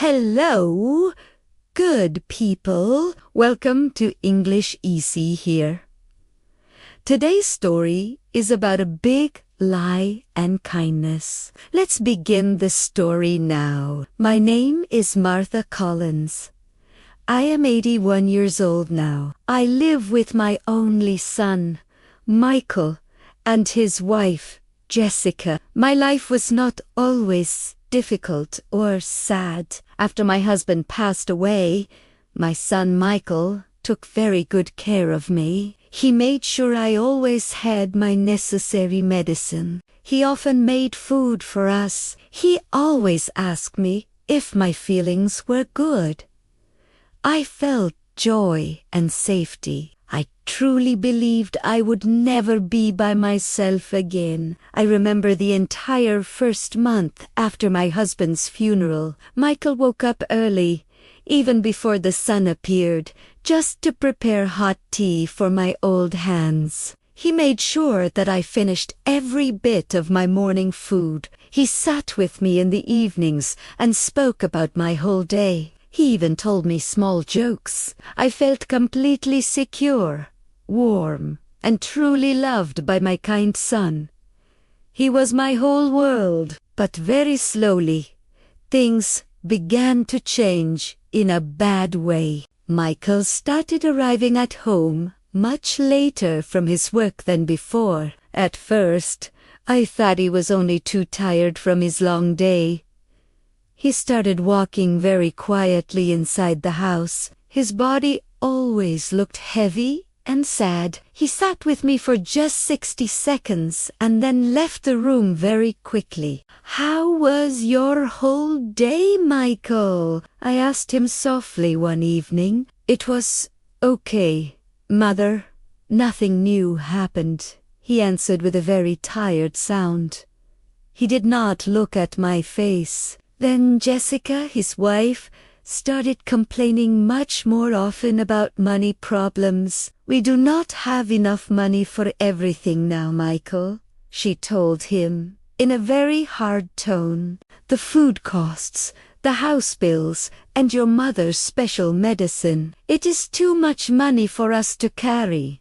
Hello, good people. Welcome to English Easy here. Today's story is about a big lie and kindness. Let's begin the story now. My name is Martha Collins. I am 81 years old now. I live with my only son, Michael, and his wife, Jessica. My life was not always difficult or sad. After my husband passed away, my son Michael took very good care of me. He made sure I always had my necessary medicine. He often made food for us. He always asked me if my feelings were good. I felt joy and safety. I truly believed I would never be by myself again. I remember the entire first month after my husband's funeral. Michael woke up early, even before the sun appeared, just to prepare hot tea for my old hands. He made sure that I finished every bit of my morning food. He sat with me in the evenings and spoke about my whole day. He even told me small jokes. I felt completely secure, warm, and truly loved by my kind son. He was my whole world. But very slowly, things began to change in a bad way. Michael started arriving at home much later from his work than before. At first, I thought he was only too tired from his long day. He started walking very quietly inside the house. His body always looked heavy and sad. He sat with me for just 60 seconds and then left the room very quickly. "How was your whole day, Michael?" I asked him softly one evening. "It was okay, Mother. Nothing new happened," he answered with a very tired sound. He did not look at my face. Then Jessica, his wife, started complaining much more often about money problems. "We do not have enough money for everything now, Michael," she told him in a very hard tone. "The food costs, the house bills, and your mother's special medicine. It is too much money for us to carry."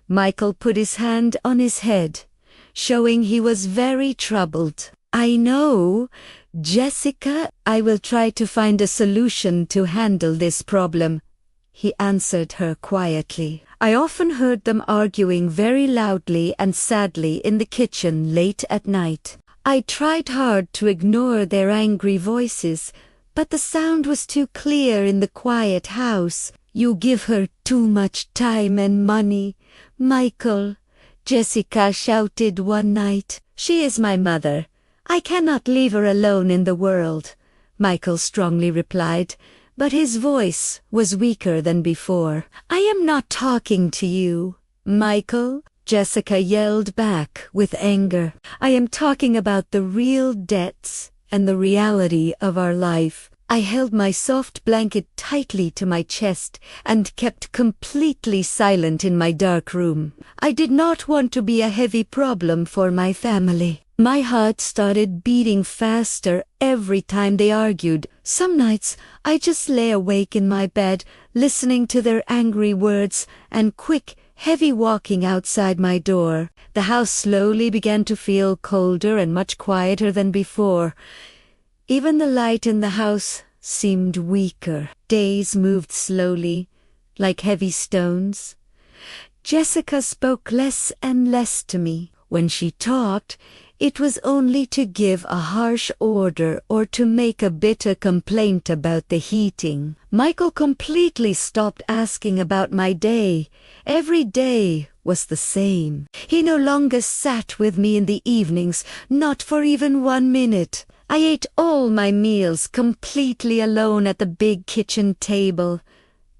Michael put his hand on his head, showing he was very troubled. "I know, Jessica, I will try to find a solution to handle this problem," he answered her quietly. I often heard them arguing very loudly and sadly in the kitchen late at night. I tried hard to ignore their angry voices, but the sound was too clear in the quiet house. "You give her too much time and money, Michael," Jessica shouted one night. "She is my mother. I cannot leave her alone in the world," Michael strongly replied, but his voice was weaker than before. "I am not talking to you, Michael," Jessica yelled back with anger. "I am talking about the real debts and the reality of our life." I held my soft blanket tightly to my chest and kept completely silent in my dark room. I did not want to be a heavy problem for my family. My heart started beating faster every time they argued. Some nights I just lay awake in my bed, listening to their angry words and quick, heavy walking outside my door. The house slowly began to feel colder and much quieter than before. Even the light in the house seemed weaker. Days moved slowly, like heavy stones. Jessica spoke less and less to me. When she talked, it was only to give a harsh order or to make a bitter complaint about the heating. Michael completely stopped asking about my day. Every day was the same. He no longer sat with me in the evenings, not for even 1 minute. I ate all my meals completely alone at the big kitchen table.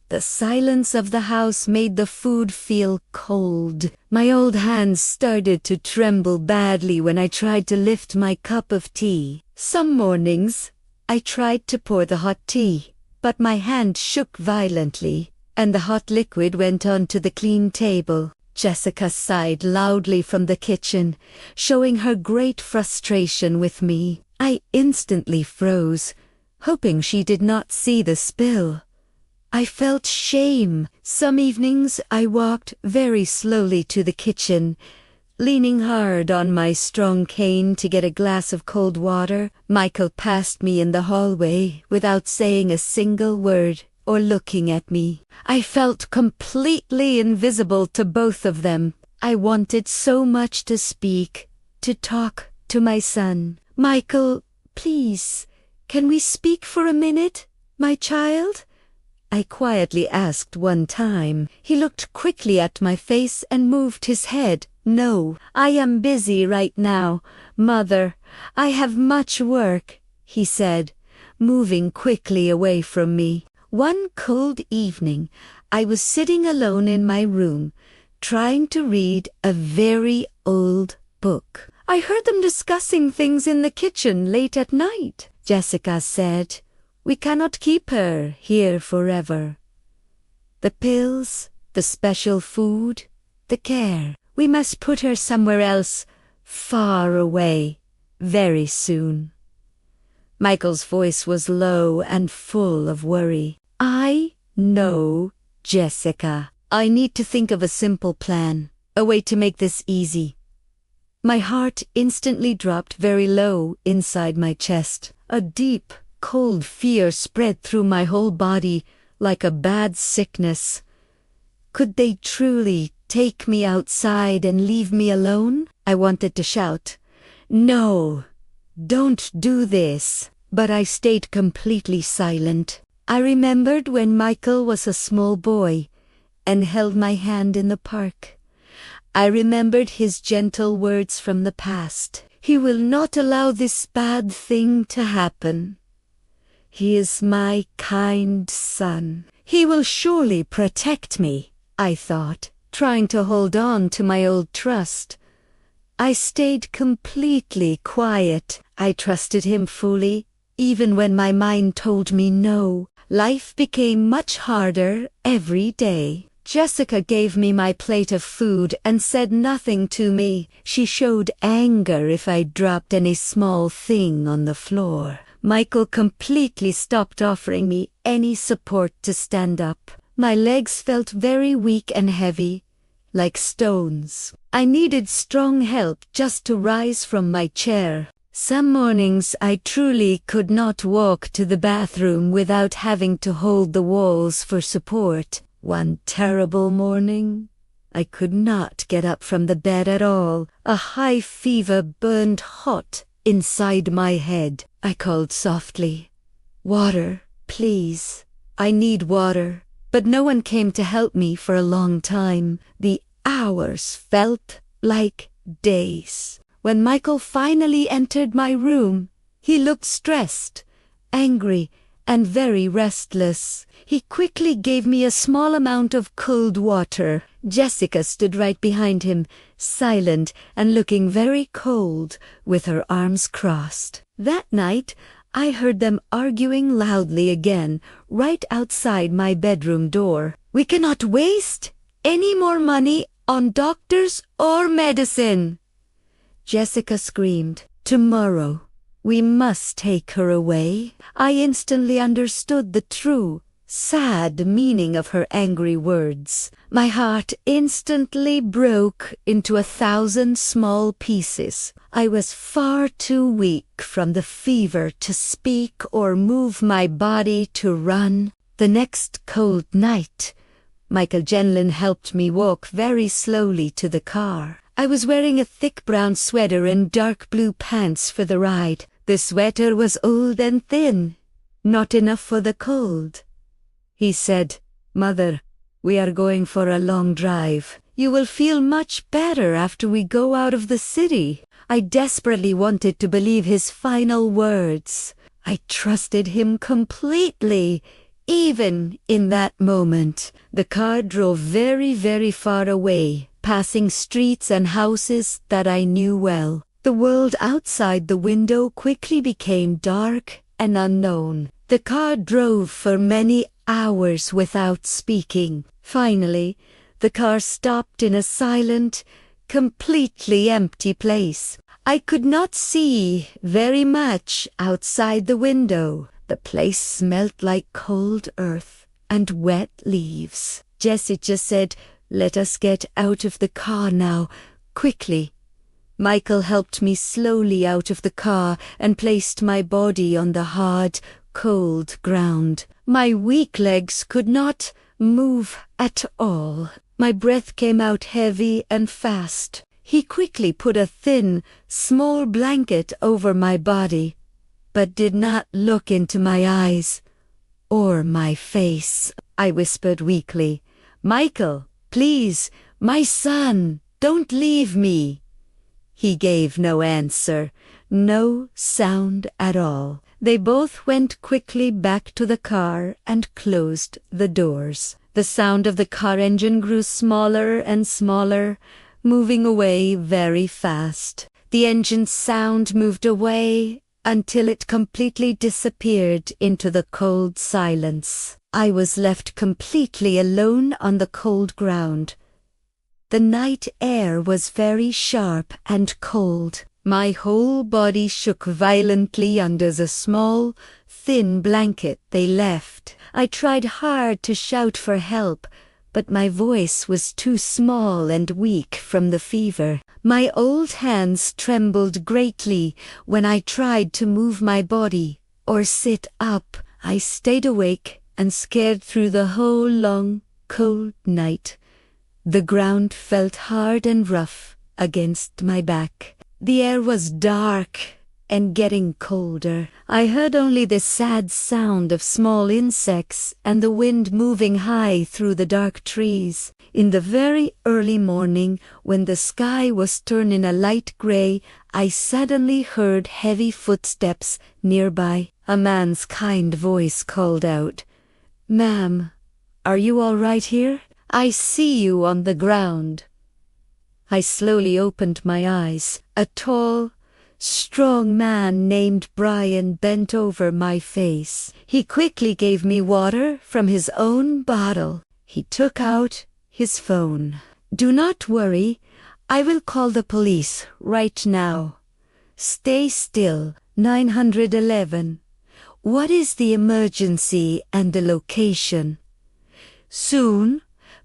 The silence of the house made the food feel cold. My old hands started to tremble badly when I tried to lift my cup of tea. Some mornings, I tried to pour the hot tea, but my hand shook violently, and the hot liquid went onto the clean table. Jessica sighed loudly from the kitchen, showing her great frustration with me. I instantly froze. hoping she did not see the spill. I felt shame. Some evenings I walked very slowly to the kitchen, leaning hard on my strong cane to get a glass of cold water. Michael passed me in the hallway without saying a single word or looking at me. I felt completely invisible to both of them. I wanted so much to speak, to talk to my son. "Michael, please, can we speak for a minute, my child?" I quietly asked one time. He looked quickly at my face and moved his head. "No, I am busy right now, Mother. I have much work," he said, moving quickly away from me. One cold evening, I was sitting alone in my room, trying to read a very old book. "I heard them discussing things in the kitchen late at night," Jessica said. "We cannot keep her here forever. The pills, the special food, the care. We must put her somewhere else, far away, very soon." Michael's voice was low and full of worry. "I know, Jessica. I need to think of a simple plan, a way to make this easy." My heart instantly dropped very low inside my chest. A deep, cold fear spread through my whole body like a bad sickness. Could they truly take me outside and leave me alone? I wanted to shout, "No, don't do this." But I stayed completely silent. I remembered when Michael was a small boy and held my hand in the park. I remembered his gentle words from the past. "He will not allow this bad thing to happen. He is my kind son. He will surely protect me," I thought, trying to hold on to my old trust. I stayed completely quiet. I trusted him fully, even when my mind told me no. Life became much harder every day. Jessica gave me my plate of food and said nothing to me. She showed anger if I dropped any small thing on the floor. Michael completely stopped offering me any support to stand up. My legs felt very weak and heavy, like stones. I needed strong help just to rise from my chair. Some mornings I truly could not walk to the bathroom without having to hold the walls for support. One terrible morning, I could not get up from the bed at all. A high fever burned hot inside my head. I called softly, "Water, please. I need water." But no one came to help me for a long time. The hours felt like days. When Michael finally entered my room, he looked stressed, angry, and very restless. He quickly gave me a small amount of cold water. Jessica stood right behind him, silent and looking very cold, with her arms crossed. That night, I heard them arguing loudly again, right outside my bedroom door. "We cannot waste any more money on doctors or medicine," Jessica screamed. "Tomorrow, we must take her away." I instantly understood the true, sad meaning of her angry words. My heart instantly broke into 1,000 small pieces. I was far too weak from the fever to speak or move my body to run. The next cold night, Michael Jenlin helped me walk very slowly to the car. I was wearing a thick brown sweater and dark blue pants for the ride. The sweater was old and thin, not enough for the cold. He said, "Mother, we are going for a long drive. You will feel much better after we go out of the city." I desperately wanted to believe his final words. I trusted him completely, even in that moment. The car drove very, very far away, passing streets and houses that I knew well. The world outside the window quickly became dark and unknown. The car drove for many hours without speaking. Finally, the car stopped in a silent, completely empty place. I could not see very much outside the window. The place smelt like cold earth and wet leaves. Jessica said, "Let us get out of the car now, quickly." Michael helped me slowly out of the car and placed my body on the hard, cold ground. My weak legs could not move at all. My breath came out heavy and fast. He quickly put a thin, small blanket over my body, but did not look into my eyes or my face. I whispered weakly, "Michael, please, my son, don't leave me." He gave no answer, no sound at all. They both went quickly back to the car and closed the doors. The sound of the car engine grew smaller and smaller, moving away very fast. The engine's sound moved away until it completely disappeared into the cold silence. I was left completely alone on the cold ground. The night air was very sharp and cold. My whole body shook violently under the small, thin blanket they left. I tried hard to shout for help, but my voice was too small and weak from the fever. My old hands trembled greatly when I tried to move my body or sit up. I stayed awake and scared through the whole long, cold night. The ground felt hard and rough against my back. The air was dark and getting colder. I heard only the sad sound of small insects and the wind moving high through the dark trees. In the very early morning, when the sky was turning a light gray, I suddenly heard heavy footsteps nearby. A man's kind voice called out, "Ma'am, are you all right here? I see you on the ground." I slowly opened my eyes. A tall, strong man named Brian bent over my face. He quickly gave me water from his own bottle. He took out his phone. "Do not worry. I will call the police right now. Stay still. 911. What is the emergency and the location?" Soon,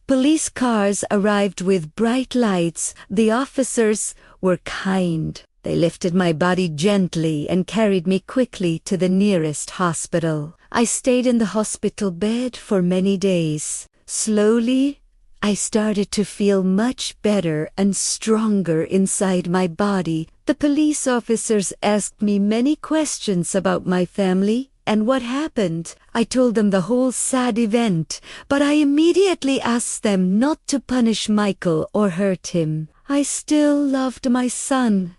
police cars arrived with bright lights. The officers were kind. They lifted my body gently and carried me quickly to the nearest hospital. I stayed in the hospital bed for many days. Slowly, I started to feel much better and stronger inside my body. The police officers asked me many questions about my family and what happened. I told them the whole sad event, but I immediately asked them not to punish Michael or hurt him. I still loved my son,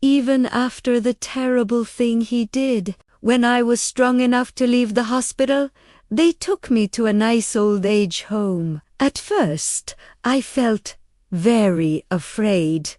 even after the terrible thing he did. When I was strong enough to leave the hospital, they took me to a nice old age home. At first, I felt very afraid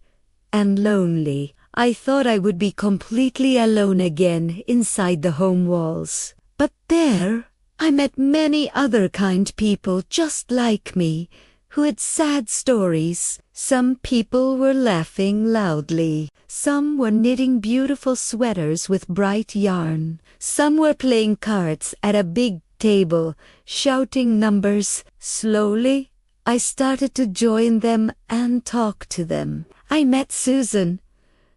and lonely. I thought I would be completely alone again inside the home walls. But there, I met many other kind people just like me, who had sad stories. Some people were laughing loudly. Some were knitting beautiful sweaters with bright yarn. Some were playing cards at a big table, shouting numbers. Slowly, I started to join them and talk to them. I met Susan.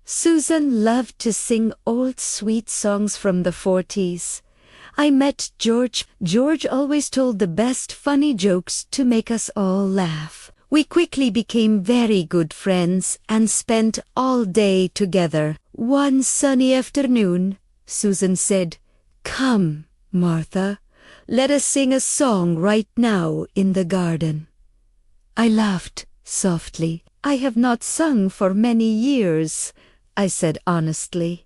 Susan loved to sing old sweet songs from the 40s. I met George. George always told the best funny jokes to make us all laugh. We quickly became very good friends and spent all day together. One sunny afternoon, Susan said, "Come, Martha, let us sing a song right now in the garden." I laughed softly. "I have not sung for many years," I said honestly.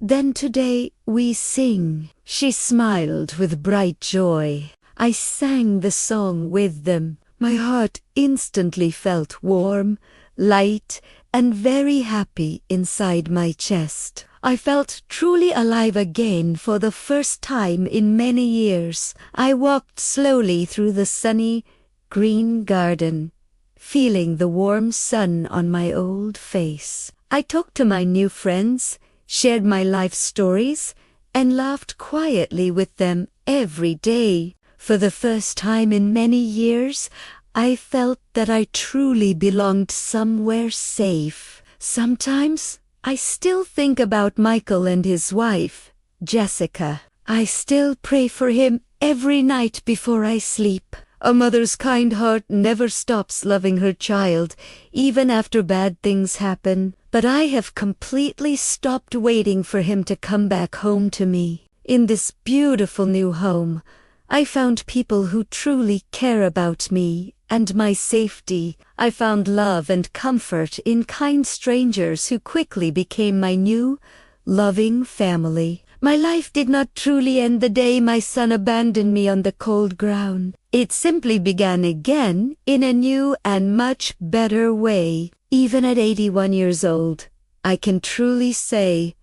"Then today we sing." She smiled with bright joy. I sang the song with them. My heart instantly felt warm, light, and very happy inside my chest. I felt truly alive again for the first time in many years. I walked slowly through the sunny, green garden, feeling the warm sun on my old face. I talked to my new friends, shared my life stories, and laughed quietly with them every day. For the first time in many years, I felt that I truly belonged somewhere safe. Sometimes, I still think about Michael and his wife, Jessica. I still pray for him every night before I sleep. A mother's kind heart never stops loving her child, even after bad things happen. But I have completely stopped waiting for him to come back home to me. In this beautiful new home, I found people who truly care about me and my safety. I found love and comfort in kind strangers who quickly became my new, loving family. My life did not truly end the day my son abandoned me on the cold ground. It simply began again in a new and much better way. Even at 81 years old, I can truly say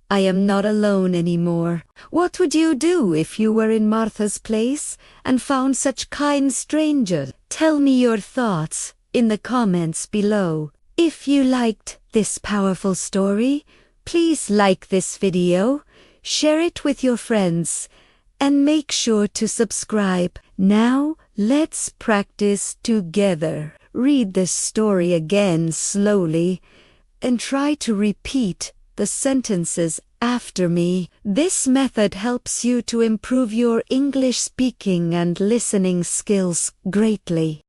I am not alone anymore. What would you do if you were in Martha's place and found such kind strangers? Tell me your thoughts in the comments below. If you liked this powerful story, please like this video, share it with your friends, and make sure to subscribe. Now, let's practice together. Read this story again slowly and try to repeat the sentences after me. This method helps you to improve your English speaking and listening skills greatly.